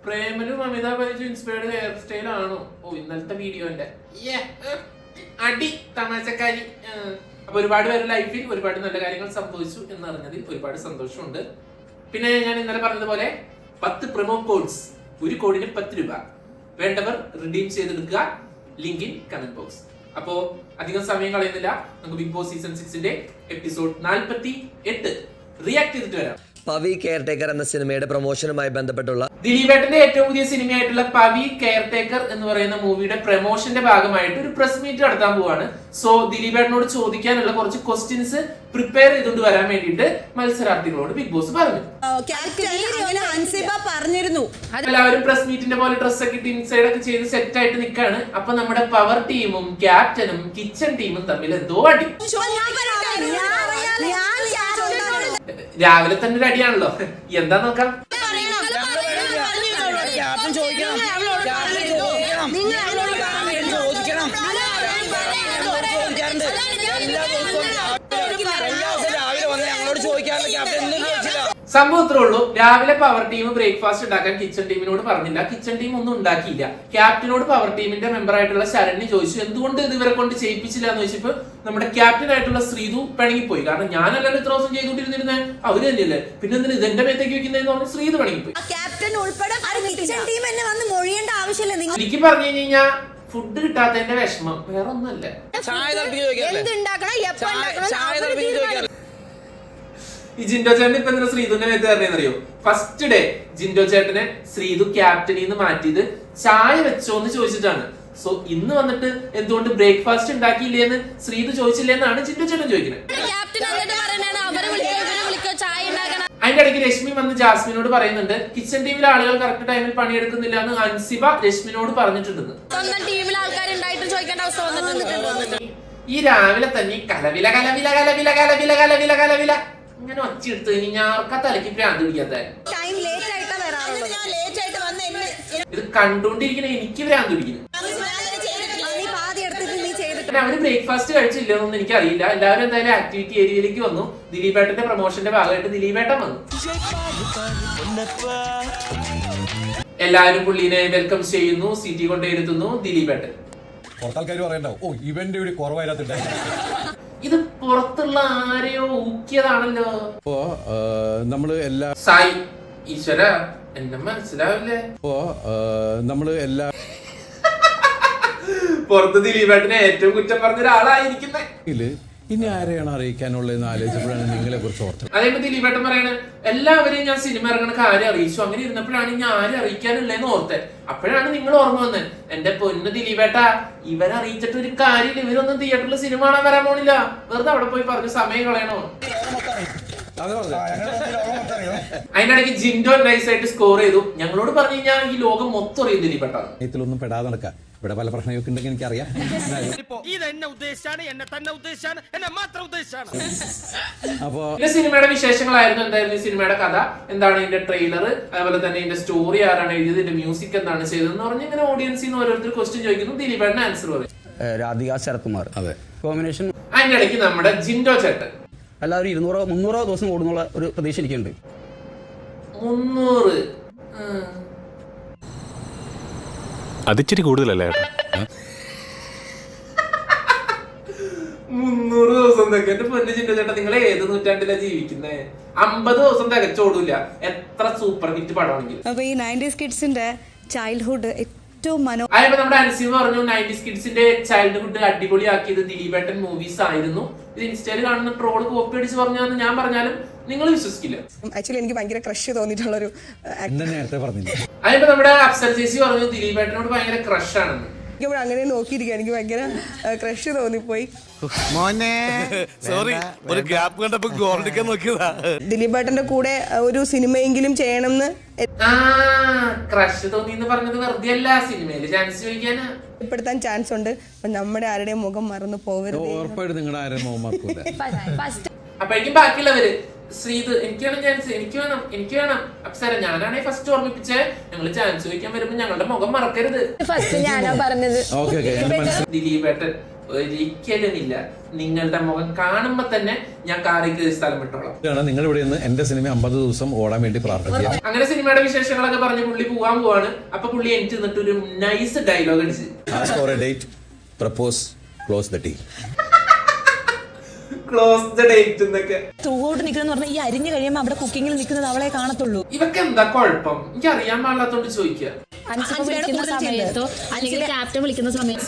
പ്രേമലും Amitabh Bachchan inspired hair style ആണോ? ഓ, ഇന്നലത്തെ വീഡിയോന്റെ അടി തമാശക്കാരി. അപ്പൊ ഒരുപാട് പേരുടെ ലൈഫിൽ ഒരുപാട് നല്ല കാര്യങ്ങൾ സംഭവിച്ചു എന്നറിഞ്ഞതിൽ ഒരുപാട് സന്തോഷമുണ്ട്. പിന്നെ ഞാൻ ഇന്നലെ പറഞ്ഞതുപോലെ 10 പ്രൊമോ കോഡ്സ്, ഒരു കോഡിന് 10 രൂപ വേണ്ടവർ റിഡീം ചെയ്തെടുക്കുക. Link in comment box. അപ്പോ അധികം സമയം കളയുന്നില്ല, നമുക്ക് Big Boss season 6 episode 48 react ചെയ്തിട്ട് വരാം. പവി കെയർടേക്കർ എന്ന സിനിമയുടെ പ്രൊമോഷനുമായി ബന്ധപ്പെട്ടുള്ള ദിലീപേട്ടന്റെ ഏറ്റവും പുതിയ സിനിമയായിട്ടുള്ള പവി കെയർടേക്കർ എന്ന് പറയുന്ന മൂവിയുടെ പ്രൊമോഷന്റെ ഭാഗമായിട്ട് ഒരു പ്രസ് മീറ്റ് നടത്താൻ പോവാണ്. സോ ദിലീപേട്ടനോട് ചോദിക്കാനുള്ള കുറച്ച് ക്വസ്റ്റ്യൻസ് പ്രിപ്പയർ ചെയ്തുകൊണ്ട് വരാൻ വേണ്ടിയിട്ട് മത്സരാർത്ഥികളോട് ബിഗ് ബോസ് പറഞ്ഞു. എല്ലാവരും പ്രസ് മീറ്റിന്റെ പോലെ ഡ്രസ് ഒക്കെ ഇട്ട് ഇൻസൈഡ് ഒക്കെ ചെയ്ത് സെറ്റ് ആയിട്ട് നിൽക്കാണ്. അപ്പൊ നമ്മുടെ പവർ ടീമും ക്യാപ്റ്റനും കിച്ചൺ ടീമും തമ്മിൽ എന്തോ അടി. രാവിലെ തന്നെ ഒരു അടിയാണല്ലോ, എന്താ നോക്കാം. സംഭവം ഇത്രേ ഉള്ളൂ. രാവിലെ പവർ ടീം ബ്രേക്ക്ഫാസ്റ്റ് ഉണ്ടാക്കാൻ കിച്ചൺ ടീമിനോട് പറഞ്ഞില്ല. കിച്ചൺ ടീം ഒന്നും ഉണ്ടാക്കിയില്ല. ക്യാപ്റ്റനോട് പവർ ടീമിന്റെ മെമ്പർ ആയിട്ടുള്ള ശരണ്യ ചോദിച്ചു എന്തുകൊണ്ട് ഇത് ഇവരെ കൊണ്ട് ചെയ്യിപ്പിച്ചില്ല എന്ന് ചോദിച്ചപ്പോ നമ്മുടെ ക്യാപ്റ്റൻ ആയിട്ടുള്ള ശ്രീതു പിണങ്ങിപ്പോയി. കാരണം ഞാനല്ലാണ്ട് ഇത്ര ദിവസം ചെയ്തുകൊണ്ടിരുന്നിരുന്നേ, അവര് തന്നെയല്ലേ, പിന്നെ എന്തിനാ ഇതെന്റെ മേത്തേക്ക് വെക്കുന്നതെന്ന് പറഞ്ഞ് ശ്രീതു പിണങ്ങിപ്പോയി. എനിക്ക് പറഞ്ഞു കഴിഞ്ഞാൽ ഫുഡ് കിട്ടാത്തതിന്റെ വിഷമം വേറെ ഒന്നുമല്ല. ഈ ജിൻഡോ ചേട്ടൻ ഇപ്പൊ എന്തിനാ ശ്രീതുവിന്റെ മേത്ത് കയറിയെന്നറിയോ? ഫസ്റ്റ് ഡേ ജിൻഡോ ചേട്ടനെ ശ്രീതു ക്യാപ്റ്റനിൽ നിന്ന് മാറ്റിയത് ചായ വെച്ചോ എന്ന് ചോദിച്ചിട്ടാണ്. സോ ഇന്ന് വന്നിട്ട് എന്തുകൊണ്ട് ബ്രേക്ക്ഫാസ്റ്റ് ഉണ്ടാക്കിയില്ലേന്ന് ശ്രീതു ചോദിച്ചില്ലേന്നാണ് ജിൻഡോ ചേട്ടൻ ചോദിക്കുന്നത്. അതിന്റെ ഇടയ്ക്ക് രശ്മി വന്ന് ജാസ്മിനോട് പറയുന്നുണ്ട് കിച്ചൺ ടീമിലെ ആളുകൾ കറക്റ്റ് ടൈമിൽ പണിയെടുക്കുന്നില്ല എന്ന് അൻസിബ രശ്മിനോട് പറഞ്ഞിട്ടുണ്ടെന്ന്. ഈ രാവിലെ തന്നെ കലവില കലവില കലവില കലവില കലവില കലവില ഇങ്ങനെ ഒച്ചെടുത്ത് കഴിഞ്ഞാൽ തലയ്ക്ക് ഭ്രാന്ത് പിടിക്കാത്ത ഇത് കണ്ടുകൊണ്ടിരിക്കണ എനിക്ക് ഭ്രാന്ത് പിടിക്കുന്നു. അവര് ബ്രേക്ക്ഫാസ്റ്റ് കഴിച്ചില്ലെന്നൊന്നും എനിക്ക് അറിയില്ല. എല്ലാവരും എന്തായാലും ആക്ടിവിറ്റി ഏരിയയിലേക്ക് വന്നു. ദിലീപേട്ടന്റെ പ്രൊമോഷന്റെ ഭാഗമായിട്ട് ദിലീപേട്ടൻ വന്നു. എല്ലാവരും പുള്ളിനെ വെൽക്കം ചെയ്യുന്നു, സീറ്റി കൊണ്ടിരുത്തുന്നു. ദിലീപേട്ടൻ ഇത് പുറത്തുള്ള ആരെയോ ഊക്കിയതാണല്ലോ. നമ്മള് എല്ലാ സായി ഈശ്വര എന്നെ മനസ്സിലാവില്ലേ? നമ്മള് എല്ലാ പുറത്ത് ദിലീപേട്ടനെ ഏറ്റവും കുറ്റം പറഞ്ഞ ഒരാളായിരിക്കുന്നേ. ഇനി ആരെയാണ് അറിയിക്കാനുള്ളതെന്ന് ആലോചിച്ചപ്പോഴാണ് നിങ്ങളെ കുറിച്ച് ഓർത്തത്. അതേപോലെ ദിലീപേട്ടൻ പറയണേ എല്ലാവരെയും ഞാൻ സിനിമ ഇറങ്ങണ കാര്യം അറിയിച്ചു. അങ്ങനെ ഇരുന്നപ്പോഴാണ് ഞാൻ ആരും അറിയിക്കാനുള്ളതെന്ന് ഓർത്തെ. അപ്പോഴാണ് നിങ്ങൾ ഓർമ്മ വന്നത്. എന്റെ പൊന്ന് ദിലീപേട്ട, ഇവരറിയിച്ചിട്ട് ഒരു കാര്യമില്ല. ഇവരൊന്നും തിയേറ്ററിൽ സിനിമ കാണാൻ വരാൻ പോണില്ല. വെറുതെ അവിടെ പോയി പറഞ്ഞ് സമയം കളയണോ? അതിനിടയ്ക്ക് ജിൻഡോ നൈസായിട്ട് സ്കോർ ചെയ്തു. ഞങ്ങളോട് പറഞ്ഞു കഴിഞ്ഞാൽ ഈ ലോകം മൊത്തം അറിയും ദിലീപേട്ട. ഇതിലൊന്നും പെടാതെ നടക്കാം. ഇവിടെ പല പ്രശ്നമൊക്കെ ഉണ്ടെങ്കിൽ എനിക്കറിയാം. അപ്പോ സിനിമയുടെ വിശേഷങ്ങളായിരുന്നു. എന്തായിരുന്നു ഈ സിനിമയുടെ കഥ, എന്താണ് ഇതിന്റെ ട്രെയിലർ, അതുപോലെ തന്നെ ഇതിന്റെ സ്റ്റോറി ആരാണ് എഴുതിയത്, ഇതിന്റെ മ്യൂസിക് എന്താണ് ചെയ്തതെന്ന് പറഞ്ഞ് ഇങ്ങനെ ഓഡിയൻസിൽ നിന്ന് ഓരോരുത്തർ ക്വസ്റ്റ്യൻ ചോദിക്കുന്നു. ദിലീപേട്ടന് ആൻസർ പറയും. രാധിക ശരത്കുമാർ അതെ കോമ്പിനേഷൻ. അതിന്റെ ഇടയ്ക്ക് നമ്മുടെ ജിൻഡോ ചേട്ടൻ എല്ലാവരും 200-300 ദിവസം കൂടുന്നുള്ള ഒരു പ്രതീക്ഷ എനിക്കുണ്ട്. 300 അതിച്ചിരി കൂടുതലല്ലേ? 300 ദിവസം എന്റെ പൊന്നു ജിൻഡോ ചേട്ടൻ, നിങ്ങൾ ഏത് നൂറ്റാണ്ടിലാ ജീവിക്കുന്നേ? 50 ദിവസം തികച്ചോടൂല എത്ര സൂപ്പർ ഹിറ്റ് പടമാണെങ്കിൽ. അപ്പൊ ഈ 90s കിഡ്സിന്റെ ചൈൽഡ്ഹുഡ് അതിപ്പോ നമ്മുടെ അൻസിബ പറഞ്ഞു 90s കിഡ്സിന്റെ ചൈൽഡ്ഹുഡ് അടിപൊളിയാക്കിയത് ദിലീപേട്ടൻ മൂവീസ് ആയിരുന്നു. ഇത് ഇൻസ്റ്റയിൽ കാണുന്ന ട്രോള് കോപ്പി അടിച്ച് പറഞ്ഞാന്ന് ഞാൻ പറഞ്ഞാലും നിങ്ങൾ വിശ്വസിക്കില്ല. ആക്ച്വലി എനിക്ക് ഭയങ്കര ക്രഷ് തോന്നിയിട്ടുള്ളൊരു നേരത്തെ പറഞ്ഞില്ല. അതിപ്പോ നമ്മുടെ അപ്സര ചേച്ചി പറഞ്ഞു ദിലീപേട്ടനോട് ഭയങ്കര ക്രഷ് ആണെന്ന്. അങ്ങനെ നോക്കിയിരിക്കുക, എനിക്ക് ഭയങ്കര ക്രഷ് തോന്നിപ്പോയി. ദിലീപേട്ടന്റെ കൂടെ ഒരു സിനിമയെങ്കിലും ചെയ്യണമെന്ന് ക്രഷ് തോന്നി എന്ന് പറഞ്ഞത് വെറുതെ അല്ല, സിനിമയിൽ ചാൻസ് ചോദിക്കാനാ. പ്പെടുത്താൻ ചാൻസ് ഉണ്ട്. നമ്മുടെ ആരുടെയും മുഖം മറന്നു പോകരുത്. ഉറപ്പായിട്ട് നിങ്ങളുടെ ആരും മുഖം മറക്കൂല. അപ്പോഴേക്കും ബാക്കിയുള്ളവര് ശ്രീത് എനിക്ക് വേണം ചാൻസ്, എനിക്ക് വേണം അപ്സര, ഞാനാണെങ്കിൽ ഫസ്റ്റ് ഓർമ്മിപ്പിച്ചേ ഞങ്ങൾ ചാൻസ് ചോദിക്കാൻ വരുമ്പോ ഞങ്ങളുടെ മുഖം മറക്കരുത്. ഫസ്റ്റ് ഞാനാ പറഞ്ഞത്. ദിലീപേട്ടൻ ഒരിക്കലുമില്ല. നിങ്ങളുടെ മുഖം കാണുമ്പോ തന്നെ ഞാൻ കാറിൽ കയറി സ്ഥലം വിട്ടോളാം. നിങ്ങൾ ഇവിടെ നിന്ന് എന്റെ സിനിമ 50 ദിവസം ഓടാൻ വേണ്ടി പ്രാർത്ഥിക്കുക. അങ്ങനെ സിനിമയുടെ വിശേഷങ്ങളൊക്കെ പറഞ്ഞ് പുള്ളി പോവാൻ പോവാണ്. അപ്പൊ പുള്ളി എനിക്ക് നിന്നിട്ട് ഒരു നൈസ് ഡയലോഗ് അടിച്ച്, Ask for a date, propose, close the deal. Close the date എന്നൊക്കെ. ത്രൂഔട്ട് നിൽക്കുന്ന പറഞ്ഞാൽ ഈ അരിഞ്ഞു കഴിയുമ്പോൾ അവിടെ കുക്കിങ്ങിൽ നിൽക്കുന്നത് അവളെ കാണത്തുള്ളൂ. ഇവക്ക് എന്താ കുഴപ്പം? എനിക്ക് അറിയാൻ പാടില്ലാത്തോണ്ട് ചോദിക്കുക.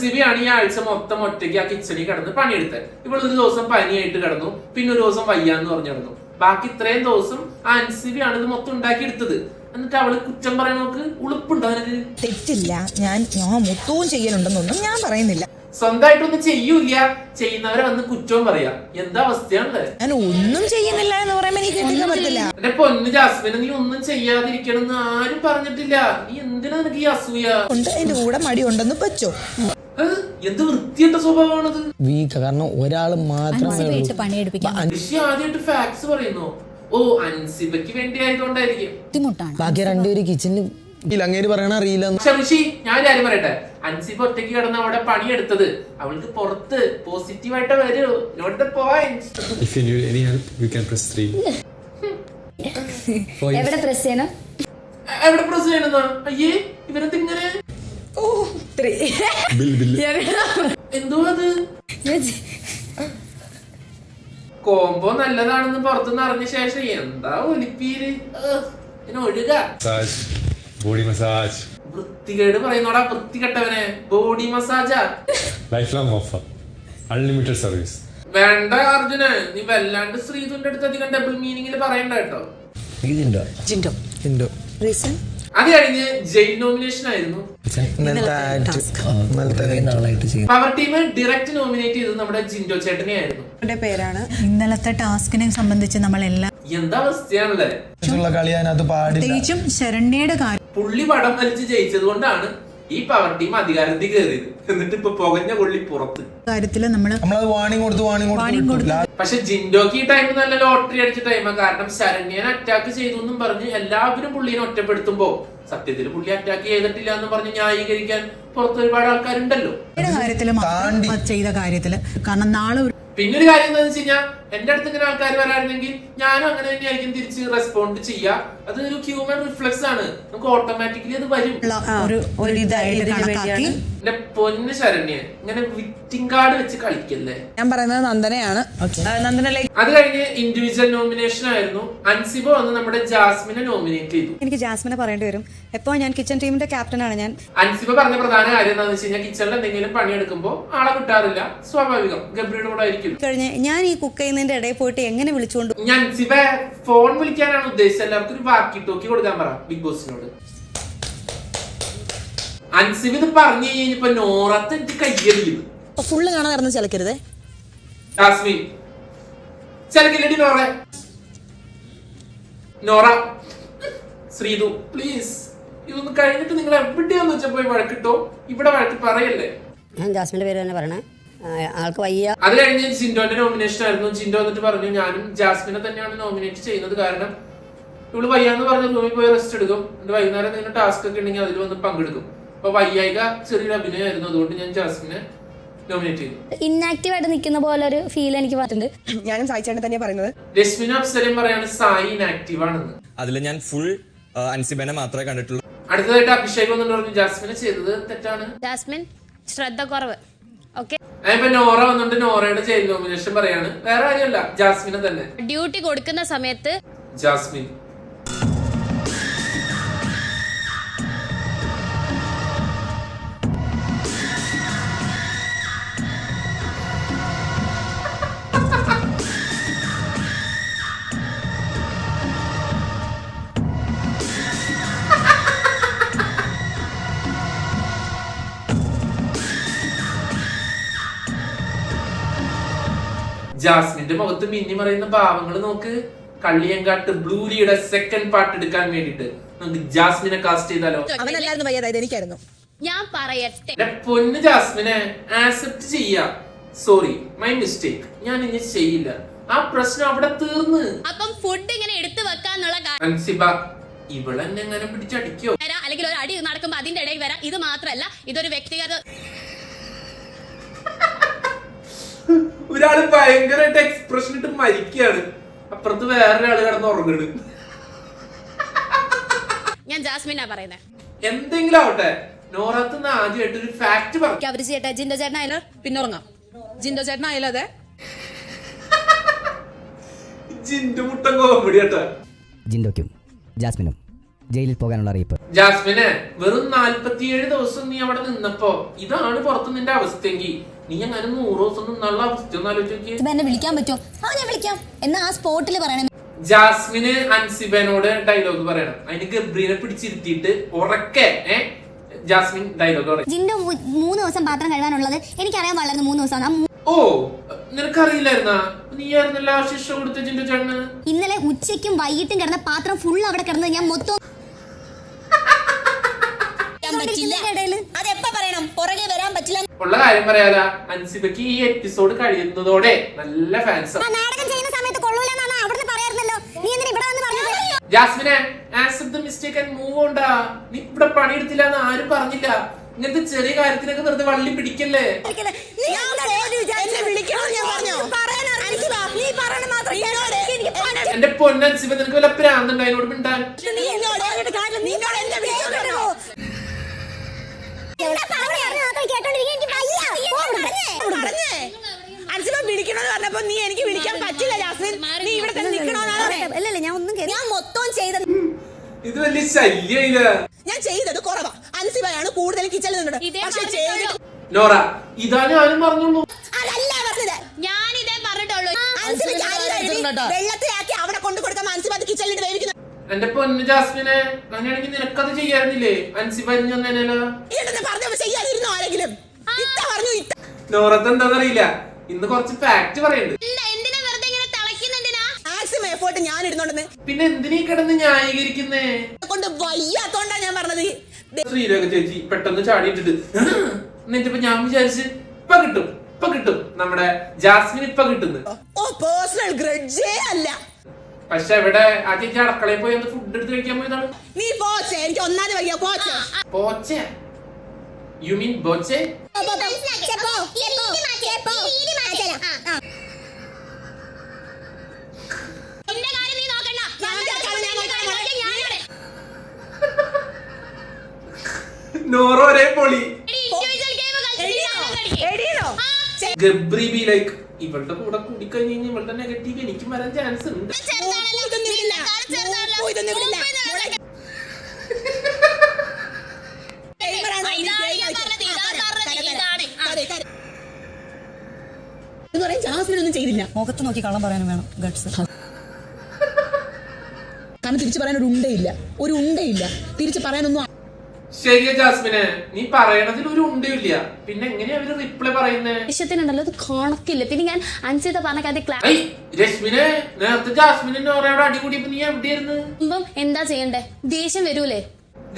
സിബിയാണ് ഈ ആഴ്ച മൊത്തം ഒറ്റയ്ക്ക് ആ കിച്ചണിൽ കിടന്ന് പണിയെടുത്തത്. ഇവളൊരു ദിവസം പനിയായിട്ട് കിടന്നു, പിന്നെ ഒരു ദിവസം വയ്യാന്ന് പറഞ്ഞു കിടന്നു. ബാക്കി ഇത്രയും ദിവസം ആ അൻസിബിയാണ് ഇത് മൊത്തം ഉണ്ടാക്കി എടുത്തത്. എന്നിട്ട് അവള് കുറ്റം പറയാൻ നോക്ക്. ഉളുപ്പുണ്ടോ അതിന്? തെറ്റില്ല, ഞാൻ മൊത്തവും ചെയ്യലുണ്ടെന്നൊന്നും ഞാൻ പറയുന്നില്ല. സ്വന്തമായിട്ടൊന്നും ചെയ്യൂല, ചെയ്യുന്നവരെ വന്ന് കുറ്റവും പറയാ. എന്താ അവസ്ഥയാണല്ലേ? ഞാൻ ഒന്നും ചെയ്യുന്നില്ല എന്ന് പറയുമ്പോ എനിക്ക് കേൾക്കാൻ പറ്റില്ല. എന്റെ പൊന്ന് ജാസ്മിന്, നീ ഒന്നും ചെയ്യാതിരിക്കണമെന്ന് ആരും പറഞ്ഞിട്ടില്ല. നീ എന്തിനാ നിനക്ക് ഈ അസൂയ? എന്റെ കൂടെ മടി ഉണ്ടെന്ന് പറ്റോ? എന്ത് വൃത്തിയിട്ട സ്വഭാവമാണത്. കാരണം ഒരാള് മാത്രം ആദ്യമായിട്ട് ഫാക്ട്സ് പറയുന്നു. ഓ, അൻസിബയ്ക്ക് വേണ്ടി ആയതുകൊണ്ടായിരിക്കും. ബാക്കി രണ്ടുപേര് കിച്ചണിൽ അങ്ങേര് പറയണ അറിയില്ല. ഷമിഷി, ഞാൻ കാര്യം പറയട്ടെ. അൻസിബ ഒറ്റയ്ക്ക് കിടന്ന് അവിടെ പണിയെടുത്തത് അവൾക്ക് പുറത്ത് പോസിറ്റീവായിട്ട് വരൂ. Note the point. If you need any help, you can press 3. എവിടെ പ്രസ് ചെയ്യണം? എവിടെ പ്രസ് ചെയ്യണമെന്നാ? അയ്യേ, ഇവരെന്തിങ്ങനെ എന്തോ അത് കോംബോ നല്ലതാണെന്ന് പുറത്തുനിന്ന് അറിഞ്ഞ ശേഷം എന്താ ഒലിപ്പീര് ഒഴുക. Body massage. വൃത്തികേട് പറയുന്നോടാ, വൃത്തികെട്ടവനെ. Body മസാജാ? Lifelong offer. Unlimited service. വേണ്ട അർജുന, നീ വല്ലാണ്ട് ശ്രീധുന്റെ അടുത്ത് അധികം ഡബിൾ മീനിങ്ങിൽ പറയണ്ട കേട്ടോ. അത് കഴിഞ്ഞ് ജയിൽ നോമിനേഷൻ ആയിരുന്നു. പവർ ടീം ഡയറക്റ്റ് നോമിനേറ്റ് ചെയ്തത് നമ്മുടെ ജിൻഡോ ചേട്ടനെ ആയിരുന്നു. പേരാണ്. ഇന്നലത്തെ ടാസ്കിനെ സംബന്ധിച്ച് നമ്മളെല്ലാം എന്താ അവസ്ഥയാണല്ലേ? പ്രത്യേകിച്ചും ശരണ്യയുടെ കാര്യം. പുള്ളി പടം വലിച്ച് ജയിച്ചത് കൊണ്ടാണ് ഈ പവർ ടീം അധികാരത്തിൽ കയറിയത്. എന്നിട്ട് ഇപ്പൊ പുകഞ്ഞ പുള്ളി പുറത്ത്. കാര്യത്തില് നമ്മള് വാണിംഗ് കൊടുത്തു. പക്ഷെ ജിൻഡോക്ക് ഈ ടൈം നല്ല ലോട്ടറി അടിച്ച ടൈമാ. കാരണം ശരണ്യനെ അറ്റാക്ക് ചെയ്തു എന്നും പറഞ്ഞ് എല്ലാവരും പുള്ളിനെ ഒറ്റപ്പെടുത്തുമ്പോ സത്യത്തിൽ പുള്ളി അറ്റാക്ക് ചെയ്തിട്ടില്ല എന്ന് പറഞ്ഞ് ന്യായീകരിക്കാൻ പുറത്ത് ഒരുപാട് ആൾക്കാരുണ്ടല്ലോ. കാര്യത്തില് ചെയ്ത കാര്യത്തില് കാരണം നാളെ പിന്നെ ഒരു കാര്യം എന്താണെന്ന് വെച്ച് കഴിഞ്ഞാൽ, എന്റെ അടുത്ത് ഇങ്ങനെ ആൾക്കാർ വരാണെങ്കിൽ ഞാനും അങ്ങനെ തന്നെയായിരിക്കും തിരിച്ച് റെസ്പോണ്ട് ചെയ്യുക. അത് ഒരു ഹ്യൂമൻ റിഫ്ലെക്സ് ആണ്. നമുക്ക് ഓട്ടോമാറ്റിക്കലി അത് വരും. എന്റെ പൊന്ന് ശരണ്യ, ഇങ്ങനെ വിറ്റിംഗ് കാർഡ് വെച്ച് കളിക്കല്ലേ. ഞാൻ പറയുന്നത് നന്ദനയാണ്. അത് കഴിഞ്ഞ് ഇൻഡിവിജ്വൽ നോമിനേഷൻ ആയിരുന്നു. അൻസിബ വന്ന് നമ്മുടെ ജാസ്മിനെ നോമിനേറ്റ് ചെയ്തു. എനിക്ക് ജാസ്മിനെ പറയേണ്ടി വരും. എപ്പോ ഞാൻ കിച്ചൺ ടീമിന്റെ ക്യാപ്റ്റനാണ് ഞാൻ. അൻസിബ പറഞ്ഞ പ്രധാന കാര്യം എന്താണെന്ന് വെച്ച് കഴിഞ്ഞാൽ, കിച്ചണിൽ എന്തെങ്കിലും പണിയെടുക്കുമ്പോൾ ആളെ കിട്ടാറില്ല. സ്വാഭാവികം, ഗബ്രിയുടെ കൂടെ ആയിരിക്കും. കഴിഞ്ഞ് ഞാൻ ഈ കുക്ക് ചെയ്യുന്നതിന്റെ ഇടയിൽ പോയിട്ട് എങ്ങനെ വിളിച്ചുകൊണ്ട് ഞാൻ അൻസിബ ഫോൺ വിളിക്കാനാണ് ഉദ്ദേശിച്ചത്. എല്ലാവർക്കും ഒരു വാക്കി ടോക്കി കൊടുക്കാൻ പറ ബിഗ് ബോസിനോട്. അൻസിബ് ഇത് പറഞ്ഞു കഴിഞ്ഞപ്പോ നോറത്ത് എനിക്ക് കയ്യടിക്കുന്നു. ഫുള്ള് കാണാൻ ചിലക്കരുതേ. ജാസ്മിൻ ചിലക്കില്ലടി നോറ ശ്രീതു പ്ലീസ്, ഇതൊന്ന് കഴിഞ്ഞിട്ട് നിങ്ങൾ എവിടെയാന്ന് വെച്ചാൽ പോയി വഴക്കിട്ടോ. ഇവിടെ വഴക്ക് പറയല്ലേ. ഞാൻ ജാസ്മിന്റെ പേര് തന്നെ പറയണേ. ആൾക്ക് വയ്യ. അത് കഴിഞ്ഞ് ജിൻഡോന്റെ നോമിനേഷൻ ആയിരുന്നു. ജിൻഡോ എന്നിട്ട് പറഞ്ഞു, ഞാനും ജാസ്മിനെ തന്നെയാണ് നോമിനേറ്റ് ചെയ്യുന്നത്. കാരണം ഇവള് വയ്യാന്ന് പറഞ്ഞ റൂമിൽ പോയി റെസ്റ്റ് എടുക്കും. എന്നിട്ട് വൈകുന്നേരം എന്തെങ്കിലും ടാസ്ക് ഒക്കെ ഉണ്ടെങ്കിൽ അതിൽ വന്ന് പങ്കെടുക്കും. അപ്പൊ വയ്യായിക ചെറിയൊരു അഭിനയമായിരുന്നു. അതുകൊണ്ട് ഞാൻ ജാസ്മിനെ നോമിനേറ്റ് ചെയ്തു. ഇന്നാക്റ്റീവ് ആയിട്ട് നിൽക്കുന്ന പോലെ ഒരു ഫീൽ എനിക്ക് പറ്റുന്നുണ്ട്. ഞാനും സായിച്ചേട്ടൻ തന്നെയാ പറയുന്നത്. രശ്മിനും അപ്സരയും പറയാണ് സായി ഇനാക്റ്റീവ് ആണെന്ന്. അതിൽ ഞാൻ ഫുൾ അൻസിബനെ മാത്രമേ കണ്ടിട്ടുള്ളൂ. അടുത്തതായിട്ട് അഭിഷേക് വന്നിട്ട് പറഞ്ഞു ജാസ്മിനെ ചെയ്തത് തെറ്റാണ്. ജാസ്മിൻ ശ്രദ്ധ കുറവ്. ഓക്കെ, ഇപ്പൊ നോറ വന്നിട്ട് നോറയുടെ ജയിൽ നോമിനേഷൻ പറയാണ്. വേറെ കാര്യമല്ല, ജാസ്മിനെ തന്നെ. ഡ്യൂട്ടി കൊടുക്കുന്ന സമയത്ത് ജാസ്മിൻ ജാസ്മിന്റെ മുഖത്ത് മിന്നി മറയുന്ന ഭാവങ്ങൾ നോക്ക്. കള്ളിയങ്കാട്ട് ബ്ലൂരിയുടെ സെക്കൻഡ് പാർട്ട് എടുക്കാൻ വേണ്ടിട്ട് നമുക്ക് ജാസ്മിനെ കാസ്റ്റ് ചെയ്താലോ? അവനല്ലായിരുന്നു വയ്യാതായത്, എനിക്കായിരുന്നു. ഞാൻ പറയട്ടെ, പൊന്ന് ജാസ്മിനെ ആക്സെപ്റ്റ് ചെയ്യാ. Sorry, my mistake. ഞാൻ ഇനി ചെയ്യില്ല. ആ പ്രശ്നം അവിടെ തീർന്ന്. അപ്പം ഫുഡ് ഇങ്ങനെ എടുത്തു വെക്കാന്നുള്ള അൻസിബ ഇവളെന്നെ എങ്ങനെ പിടിച്ചടിക്കോ? അല്ലെങ്കിൽ ഒരു അടി നടക്കുമ്പോ അതിന്റെ ഇടയിൽ വരാം. ഇത് മാത്രല്ല, ഇതൊരു വ്യക്തിഗത ഒരാള് ഭയങ്കരമായിട്ട് എക്സ്പ്രഷൻ ഇട്ട് മരിക്കുകയാണ്, അപ്പുറത്ത് വേറൊരാള് കിടന്ന് ഉറങ്ങണ്. ഞാൻ ജാസ്മിനാ പറയുന്നത്. എന്തെങ്കിലും ആവട്ടെ, നോറത്തുനിന്ന് ആദ്യമായിട്ട് ഒരു ഫാക്ട് പറഞ്ഞു. അവര് ചേട്ടാ ജിൻഡോ ചേട്ടനായാലോ പിന്നെ ഉറങ്ങാം. ജിൻഡോ ചേട്ടനായാലോ അതെ. ജിൻഡു മുട്ടൻ കോമഡി കേട്ടാ. ജിൻഡോയ്ക്കും ജാസ്മിനും ജയിലിൽ പോകാനുള്ള അറിയിപ്പ്. ജാസ്മിനെ, വെറും 47 ദിവസം നീ അവിടെ നിന്നപ്പോ ഇതാണ് പുറത്ത് നിന്റെ അവസ്ഥയെങ്കിൽ നീ അങ്ങനെ 100 ദിവസം നിന്നുള്ള അവസ്ഥ ഒന്ന് ആലോചിച്ച്. എന്നെ വിളിക്കാൻ പറ്റുമോ? ആ ഞാൻ വിളിക്കാം. എന്നാ ആ സ്പോട്ടിൽ പറയണം. ജാസ്മിന് അൻസിബനോട് ഡയലോഗ് പറയണം. അതിന് ഗബ്രീനെ പിടിച്ചിരുത്തിയിട്ട് ഉറക്കെ ജാസ്മിൻ ഡയലോഗ് പറയും. ജിൻഡോ 3 ദിവസം പാത്രം കഴുകാനുള്ളത് എനിക്കറിയാൻ പാടില്ല. 3 ദിവസം. ഓ, നിനക്കറിയില്ലായിരുന്നാ? നീ ആയിരുന്നല്ല ശിക്ഷ കൊടുത്ത ജിൻഡോ ചേട്ടന്. ഇന്നലെ ഉച്ചയ്ക്കും വൈകിട്ടും കിടന്ന പാത്രം ഫുൾ അവിടെ കിടന്നത് ഞാൻ മൊത്തം അതെപ്പ പറയണം, പുറകെ വരാൻ പറ്റില്ല. ഉള്ള കാര്യം പറയാല, അൻസിബയ്ക്ക് ഈ എപ്പിസോഡ് കഴിയുന്നതോടെ നല്ല ഫാൻസ്. നാടകം ചെയ്യുന്ന സമയത്ത് കൊള്ളൂലെന്നാണ് അവിടുന്ന് പറയാറുണ്ടല്ലോ. നീ എന്തിനാ ഇവിടെ വന്ന് പറഞ്ഞത്? ജാസ്മിനെ, accept the mistake and move on ഡാ. നീ ഇവിടെ പണിയെടുത്തില്ല എന്ന് ആരും പറഞ്ഞില്ല. ഇങ്ങനത്തെ ചെറിയ കാര്യത്തിനൊക്കെ വെറുതെ വള്ളി പിടിക്കല്ലേ. എന്റെ പൊന്നൻസിബ, നിനക്ക് വല്ല പ്രാന്തുണ്ട് അതിനോട് മിണ്ടാൻ? വിളിക്കണമെന്ന് പറഞ്ഞപ്പോ നീ എനിക്ക് വിളിക്കാൻ പറ്റില്ല ജാസ്മിൻ. നീ ഇവിടെ തന്നെ നിൽക്കണോന്നാണ്. ഞാൻ മൊത്തം ചെയ്തത്. ഇത് വലിയ ശല്യമില്ല. ഞാൻ ചെയ്തത് കുറവാ. അൻസിബയാണ് കൂടുതൽ കിച്ചണിൽ നിന്നിട്ട്. പക്ഷെ ചെയ്തിട്ട് നോറ, ഇതാ ഞാനും പറഞ്ഞോളൂ. അതല്ല പറഞ്ഞത്. ഞാനിതേ പറഞ്ഞിട്ടുള്ളൂ. വെള്ളത്തിലാക്കി അവിടെ കൊണ്ടു കൊടുക്കാൻ അൻസിബ കിച്ചണിൽ വേവിക്കുന്നു. എന്റെ പൊന്നു ജാസ്മിനെ, അങ്ങനെയാണെങ്കിൽ നിനക്കത് ചെയ്യാറുന്നില്ലേ? അൻസിബ പറഞ്ഞല്ലോ പറഞ്ഞപ്പോ ചെയ്യാതിരുന്നോ ആരെങ്കിലും? ഇത്ത പറഞ്ഞു. നോറത്ത് എന്താന്നറിയില്ല, ഇന്ന് കുറച്ച് ഫാക്ട് പറയുന്നുണ്ട്. എന്തിനാ വെറുതെ ഇങ്ങനെ തിളയ്ക്കുന്നെന്തിനാ? മാക്സിമം എഫോർട്ട് ഞാൻ ഇടുന്നുണ്ടെന്ന്. പിന്നെ എന്തിനീ കിടന്ന് ന്യായീകരിക്കുന്നേ? കൊണ്ട് വയ്യാത്തോണ്ടാ ഞാൻ പറഞ്ഞത്. ശ്രീരേഖ ചേച്ചി പെട്ടെന്ന് ചാടിയിട്ടിട്ട് എന്നിട്ടിപ്പോ ഞാൻ വിചാരിച്ച് ഇപ്പൊ കിട്ടും നമ്മുടെ ജാസ്മിൻ ഇപ്പൊ കിട്ടുന്നു. ഓ, പേഴ്സണൽ ഗ്രഡ്ജേ അല്ല. പക്ഷെ ഇവിടെ ആ ചേച്ചി അടുക്കളയിൽ പോയി ഒന്ന് ഫുഡ് എടുത്ത് കഴിക്കാൻ പോയതാണ്. നീ പോച്ചേ, എനിക്ക് ഒന്നാമത് വയ്യ. പോച്ചേ പോച്ചേ? You mean Boche? നോറ ഒരേ പൊളി. ഗബ്രി ബി ലൈക്ക്, ഇവളുടെ കൂടെ കൂടിക്കഴിഞ്ഞ് ഇവളുടെ നെഗറ്റീവ് എനിക്ക് വരാൻ ചാൻസ് ഉണ്ട്. ജാസ്മിനൊന്നും ചെയ്തില്ല. മുഖത്ത് നോക്കി കള്ളം പറയാനും വേണം ഗട്സ്. കാരണം തിരിച്ചു പറയാൻ ഒരു ഉണ്ടയില്ല. തിരിച്ചു പറയാനൊന്നും. ശരിയാ ജാസ്മിനെ, നീ പറയണതിൽ ഒരു ഉണ്ടില്ല. പിന്നെ എങ്ങനെയാ അവര് റിപ്ലൈ പറയുന്നേ? വിഷയത്തിനുണ്ടല്ലോ, അത് കണക്കില്ല. പിന്നെ ഞാൻ അൻസിത പറഞ്ഞ കാര്യം രശ്മിനെ, നേരത്തെ ജാസ്മിനെ നോറയോട് അടികൂടിയപ്പോ നീ എവിടെയായിരുന്നു? എന്താ ചെയ്യണ്ടേ? ദേഷ്യം വരൂലേ?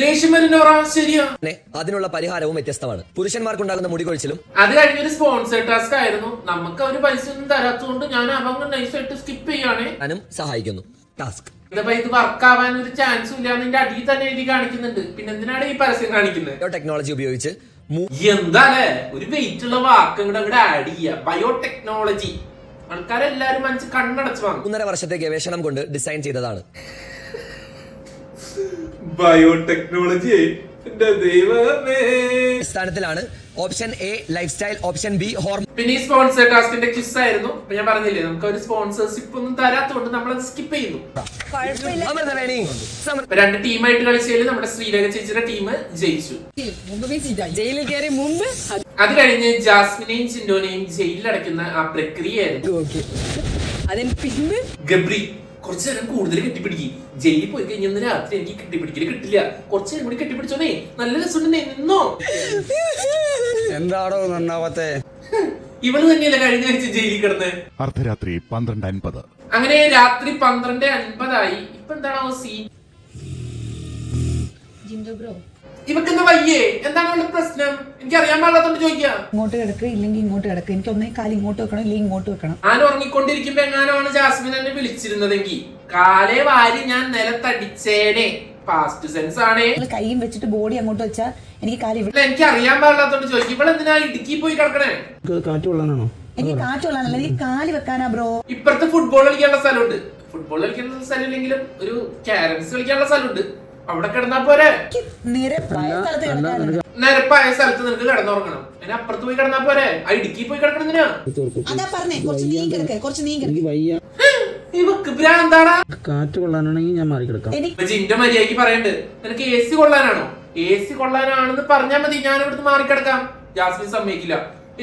ദേഷ്യം വരും നോറ, ശരിയാ. അതിനുള്ള പരിഹാരവും വ്യത്യസ്തമാണ്. പുരുഷന്മാർക്കുണ്ടാകുന്ന മുടി കൊഴിച്ചിലും അത് കഴിഞ്ഞൊരു സ്പോൺസർ ടാസ്ക് ആയിരുന്നു. നമുക്ക് അവര് പൈസ ഒന്നും തരാത്തതുകൊണ്ട് ഞാൻ അവങ്ങ് നൈസായിട്ട് സ്കിപ്പ് ചെയ്യാണ്. സഹായിക്കുന്നു ടാസ്ക്. ഇതിപ്പോ ഇത് വർക്ക് ആവാൻ ഒരു ചാൻസും ഇല്ല. നിന്റെ അടിയിൽ തന്നെ എഴുതി കാണിക്കുന്നുണ്ട്. പിന്നെ എന്തിനാണ് ഈ പരസ്യം കാണിക്കുന്നത്? ടെക്നോളജി ഉപയോഗിച്ച് എന്താലേ ഒരു വെയിറ്റ് ഉള്ള വാക്ക് അങ്ങോട്ട് ആഡ് ചെയ്യുക. ബയോടെക്നോളജി. ആൾക്കാരെല്ലാരും മനസ്സിൽ കണ്ണടച്ച് വാങ്ങും. 3.5 വർഷത്തെ ഗവേഷണം കൊണ്ട് ഡിസൈൻ ചെയ്തതാണ്. ബയോടെക്നോളജി എന്റെ ദൈവമേ. അടിസ്ഥാനത്തിലാണ് option A life style, option B hormone. പിന്നെ ഈ സ്പോൺസർ ടാസ്കിന്റെ ക്വിസ് ആയിരുന്നു. ഞാൻ പറഞ്ഞില്ലേ, നമുക്ക് ഒരു സ്പോൺസർഷിപ്പ് ഒന്നും തരാത്തോണ്ട് നമ്മളത് സ്കിപ്പ് ചെയ്യുന്നു. രണ്ട് ടീമായിട്ട് കളിച്ചതിൽ നമ്മുടെ ശ്രീരേഖ ചേച്ചിയുടെ ടീം ജയിച്ചു. ജയിലിൽ കയറി മുമ്പ് അത് കഴിഞ്ഞ് ജാസ്മിനെയും ചിൻഡോനെയും ജയിലിൽ അടയ്ക്കുന്ന ആ പ്രക്രിയയായിരുന്നു. അതിന് പിന്നെ ഗബ്രി കുറച്ചു നേരം കൂടുതൽ കെട്ടിപ്പിടിക്കും. ജയിലിൽ പോയി കഴിഞ്ഞ രാത്രി എനിക്ക് കെട്ടിപ്പിടിക്കല് കിട്ടില്ല. കുറച്ചു നേരം കൂടി കെട്ടിപ്പിടിച്ചോന്നേ, നല്ല രസമുണ്ടെന്നേ. നിന്നോ എന്താണോ നന്നാവത്തെ? ഇവള് തന്നെയല്ലേ കഴിഞ്ഞ ആഴ്ച ജയിലിൽ കിടന്ന്? അർദ്ധരാത്രി 12:50. അങ്ങനെ രാത്രി 12:50 ഇപ്പൊ എന്താണോ സീൻ? ഇവക്കെന്താ വയ്യേ? എന്താണ് അവളുടെ പ്രശ്നം? എനിക്ക് അറിയാൻ പാടില്ലാത്തോണ്ട് ചോദിക്കാം. ഇങ്ങോട്ട് കിടക്കുക ഇല്ലെങ്കിൽ ഇങ്ങോട്ട് കിടക്കുക. എനിക്ക് ഒന്നേ കാലം ഇങ്ങോട്ട് വെക്കണം ഇല്ലെങ്കിൽ ഇങ്ങോട്ട് വെക്കണം. ഞാൻ ഉറങ്ങിക്കൊണ്ടിരിക്കുമ്പോ എങ്ങാനാണ് ജാസ്മിൻ എന്നെ വിളിച്ചിരുന്നതെങ്കിൽ കാലേ വാരി ഞാൻ നിലത്തടിച്ചേനെ. പാസ്റ്റ് സെൻസ് ആണേ. കൈയും വെച്ചിട്ട് ബോഡി അങ്ങോട്ട് വെച്ചാൽ എനിക്ക് കാലം എനിക്ക് അറിയാൻ പാടില്ലാത്തോണ്ട് ചോദിക്കും. ഇവിടെ എന്തിനാ ഇടുക്കി പോയി കിടക്കണേ? കാറ്റ് കൊള്ളാനാണോ? എനിക്ക് കാറ്റുള്ളതല്ല എനിക്ക് കാല് വെക്കാനാ ബ്രോ. ഇപ്പുറത്ത് ഫുട്ബോൾ കളിക്കാനുള്ള സ്ഥലമുണ്ട്. ഫുട്ബോൾ കളിക്കാനുള്ള സ്ഥലം ഇല്ലെങ്കിലും ഒരു ക്യാരംസ് കളിക്കാനുള്ള സ്ഥലമുണ്ട്. അവിടെ കിടന്നാ പോരെ. നിരപ്പായ സ്ഥലത്ത് കിടക്കാറുണ്ട്. നിരപ്പായ സ്ഥലത്ത് നിനക്ക് കിടന്നുറങ്ങണം. അതിന് അപ്പുറത്ത് പോയി കിടന്നാ പോരെ. ആ ഇടുക്കി പോയി കിടക്കണെന്തിനാ? അതാ പറഞ്ഞേ കുറച്ച് നീ കിടക്കേ, കുറച്ച് നീ കിടക്കേ. ഇവക്ക് ഭ്രാന്താടാ. കാറ്റ് കൊള്ളാനാണെങ്കിൽ ഞാൻ മാറിക്കിടക്കാം. ജിന്റെ മര്യാദക്ക് പറയണ്ട്. നിനക്ക് AC കൊള്ളാനാണോ? AC കൊള്ളാനാണെന്ന് പറഞ്ഞാൽ മതി, ഞാൻ ഇവിടുന്ന് മാറിക്കിടക്കാം. ജാസ്മിൻ സമ്മതിക്കില്ല.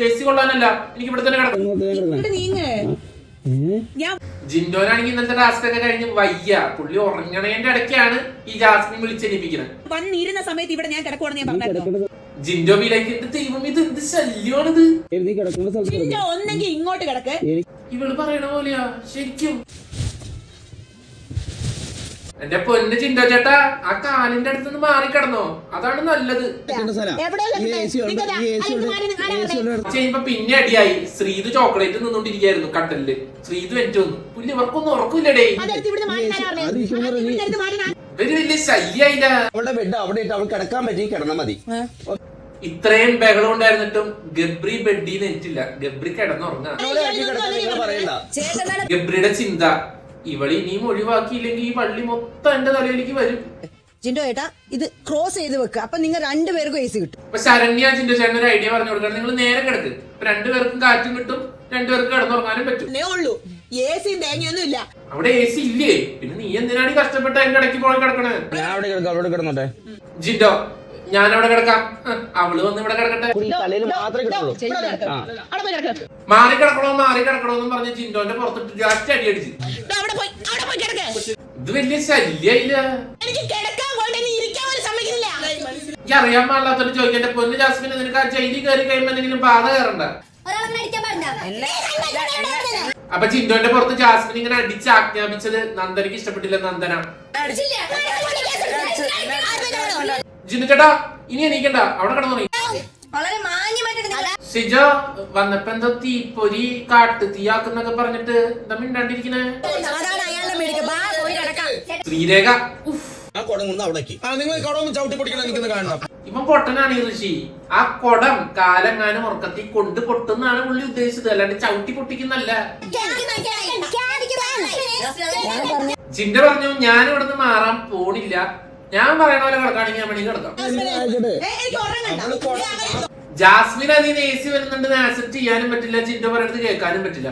AC കൊള്ളാനല്ല, എനിക്ക് ഇവിടെ തന്നെ കിടക്കാം. ജിൻഡോനാണെങ്കിൽ ഇന്നത്തെ ടാസ്ക് ഒക്കെ കഴിഞ്ഞ് വയ്യ. പുള്ളി ഉറങ്ങണേന്റെ ഇടയ്ക്കാണ് ഈ ജാസ്മിൻ വിളിച്ചെണിപ്പിക്കുന്നത്. വന്നിരുന്ന സമയത്ത് ഇവിടെ ഞാൻ കിടക്കുവാണെന്ന് ഞാൻ പറഞ്ഞിരുന്നു. ജിൻഡോ ബിയിലേക്ക് എന്റെ ദൈവം, ഇത് എന്ത് ശല്യമാണിത്. ഒന്നെങ്കിൽ ഇങ്ങോട്ട് കിടക്ക്. ഇവള് പറയണ പോലെയാ ശരിക്കും. എന്റെ പൊന്ന് ജിൻഡോ ചേട്ടാ, ആ കാലിന്റെ അടുത്തുനിന്ന് മാറിക്കിടന്നോ, അതാണ് നല്ലത്. ചെയ്യുമ്പോ പിന്നെ അടിയായി. ശ്രീതു ചോക്ലേറ്റ് നിന്നോണ്ടിരിക്കായിരുന്നു കട്ടലില്. ശ്രീതു എനിക്ക് വന്നു. പുല്ല് ഇവർക്കൊന്നും ഉറക്കില്ലടേ. ഇവര് വലിയ ശല്യായില്ല. അവളുടെ ബെഡ് അവിടെ ഇട്ട് അവൾ കിടക്കാൻ പറ്റി കിടന്നാൽ മതി. ഇത്രയും ബഹളം ഉണ്ടായിരുന്നിട്ടും ഗബ്രി ബെഡിൽ നെറ്റില്ല. ഗബ്രി കിടന്നുറങ്ങാ. ഗബ്രിയുടെ ചിന്ത, ഇവളി ഇനിയും ഒഴിവാക്കിയില്ലെങ്കിൽ ഈ പള്ളി മൊത്തം എന്റെ തലയിലേക്ക് വരും. ജിൻഡോ ഏട്ടാ ഇത് ക്രോസ് ചെയ്ത് വെക്കുക, അപ്പൊ നിങ്ങൾ രണ്ടുപേർക്കും AC കിട്ടും. അപ്പൊ ശരണ്യ ജിൻഡോ ചേട്ടൻ ഒരു ഐഡിയ പറഞ്ഞു കൊടുക്കണം. നിങ്ങൾ നേരെ കിടക്ക്. രണ്ടുപേർക്കും കാറ്റും കിട്ടും, രണ്ടുപേർക്ക് കിടന്നുറങ്ങാനും പറ്റും. ഉള്ളൂ AC തേങ്ങയൊന്നും ഇല്ല. അവിടെ AC ഇല്ലേ? പിന്നെ നീ എന്തിനാണ് ഈ കഷ്ടപ്പെട്ട് അതിന്റെ ഇടയ്ക്ക് പോയി കിടക്കണേ? ഞാൻ അവിടെ കിടക്കാം, അവിടെ കിടന്നോട്ടെ. ജിൻഡോ, ഞാൻ അവിടെ കിടക്കാം. അവള് വന്ന് ഇവിടെ കിടക്കട്ടെ. തലയിൽ മാത്രമേ കിട്ടുള്ളൂ. മാറി കിടക്കണോന്നും പറഞ്ഞ് ജിൻഡോന്റെ പുറത്തിട്ട് ജാസ്റ്റ് അടി അടിച്ച്. ഇത് വലിയ ശല്യയില്ല. എനിക്ക് അറിയാൻ പാടില്ലാത്തോണ്ട് ചോദിക്കാൻ. എന്റെ പൊന്ന് ജാസ്മിനെ, നിനക്ക് ആ ജയിലിൽ കയറി കഴിയുമ്പോ എന്തെങ്കിലും ബാധ കയറണ്ട. അപ്പൊ ജിൻഡോന്റെ പുറത്ത് ജാസ്മിൻ ഇങ്ങനെ അടിച്ച് ആജ്ഞാപിച്ചത് നന്ദനക്ക് ഇഷ്ടപ്പെട്ടില്ല. നന്ദന ജിൻഡോ ചേട്ടാ ഇനി എണീക്കണ്ട, അവിടെ കിടന്നു. സിജോ വന്നപ്പോ എന്തോ തീപ്പൊരി കാട്ടു തീയാക്കുന്നൊക്കെ പറഞ്ഞിട്ട് എന്താ മിണ്ടാണ്ടിരിക്കണേ? ശ്രീരേഖ ഇവൻ പൊട്ടനാണ് ഈ ഋഷി. ആ കൊടം കാലെങ്ങാനും ഉറക്കത്തി കൊണ്ട് പൊട്ടുന്നാണ് പുള്ളി ഉദ്ദേശിച്ചത്, അല്ലാണ്ട് ചവിട്ടി പൊട്ടിക്കുന്നല്ല. ജിൻഡോ പറഞ്ഞു ഞാൻ ഇവിടുന്ന് മാറാൻ പോണില്ല, ഞാൻ പറയണ പോലെ കിടക്കാണെങ്കിൽ ഞാൻ വേണമെങ്കിൽ കിടക്കാം. ജാസ്മിൻ അതിന് AC വരുന്നുണ്ട് ആക്സെപ്റ്റ് ചെയ്യാനും പറ്റില്ല, ജിൻഡോ പറയുന്നത് കേൾക്കാനും പറ്റില്ല.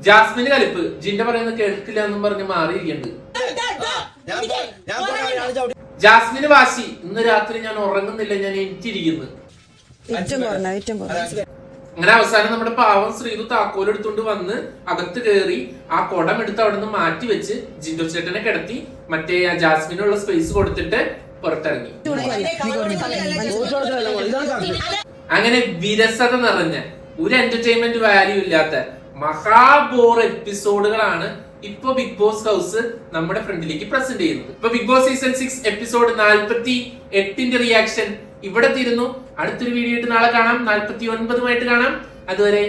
ജാസ്മിന് കലിപ്പ്, ജിൻഡോ പറയുന്നത് കേൾക്കില്ല എന്നും പറഞ്ഞ് മാറിയിരിക്കുന്നുണ്ട്. ജാസ്മിന് വാശി, ഇന്ന് രാത്രി ഞാൻ ഉറങ്ങുന്നില്ല, ഞാൻ എനിക്കിരിക്കുന്നു. അങ്ങനെ അവസാനം നമ്മുടെ പാവം ശ്രീതു താക്കോൽ എടുത്തോണ്ട് വന്ന് അകത്ത് കയറി ആ കുടം എടുത്ത് അവിടെ നിന്ന് മാറ്റി വെച്ച് ജിൻഡോ ചേട്ടനെ കിടത്തി മറ്റേ ആ ജാസ്മിനുള്ള സ്പേസ് കൊടുത്തിട്ട് പുറത്തിറങ്ങി. അങ്ങനെ വിരസത നിറഞ്ഞ ഒരു എന്റർടൈൻമെന്റ് വാല്യൂ ഇല്ലാത്ത മഹാബോർ എപ്പിസോഡുകളാണ് ഇപ്പൊ ബിഗ് ബോസ് ഹൗസ് നമ്മുടെ ഫ്രണ്ടിലേക്ക് പ്രസന്റ് ചെയ്യുന്നത്. ഇപ്പൊ Big Boss season 6 episode 48 reaction ഇവിടെ തീരുന്നു. അടുത്തൊരു വീഡിയോ ആയിട്ട് നാളെ കാണാം. 49 കാണാം. അതുവരെ